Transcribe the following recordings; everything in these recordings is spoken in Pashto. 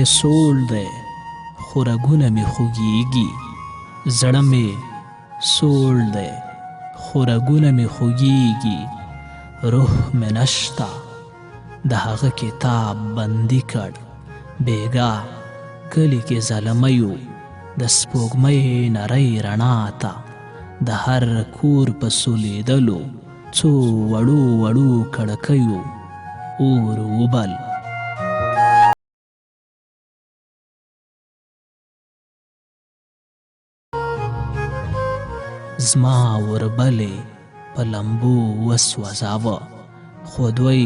مې سوړ دی خو رګونه مې خوږیږي، زړه مې سوړ دی خو رګونه مې خوږیږي، روح مې نشته د هغه کتاب بندي کړ، بیګا کلي کې زلمیو د سپوږمۍ نرۍ رڼا ته د هر کور په سولیدلو څو وړو وړو کړکیو اور وبل. زما وربلې په لمبو وسوځاوه، خو دوی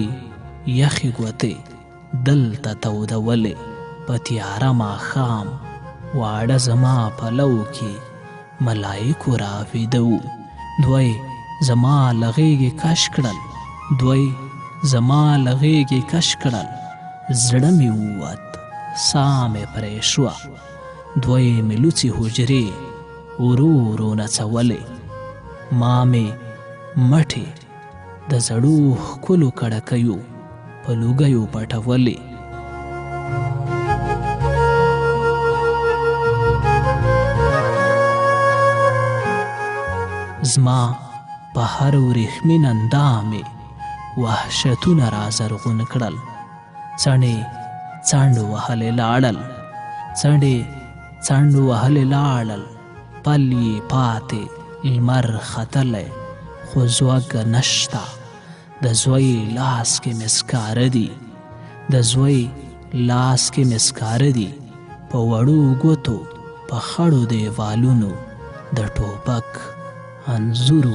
یخې ګوتې دلته تودولې، په تیاره ماښام واړه زما پلو کې ملایکو راویده وو، دوی زما له غېږې کش کړل، دوی زما له غېږې کش کړل، زړه مې ووت ساه مې پرې شوه، دوی مې لوڅې حجرې ورو ورو نڅولې، ما مې مټې د زړو ښکلو کړکیو په لوګیو پټولې. زما په هر ورېښمین اندامې وحشتونه رازرغون کړل، څڼې څنډ وهلې لاړل، څڼې څنډ وهلې لاړل، پل یې پاتې لمر ختلی خو زوږ نشته، د زوی لاس کې مې سکاره دي، د زوی لاس کې مې سکاره دي، په وړو ګوتو په خړو دیوالونو د ټوپک انځور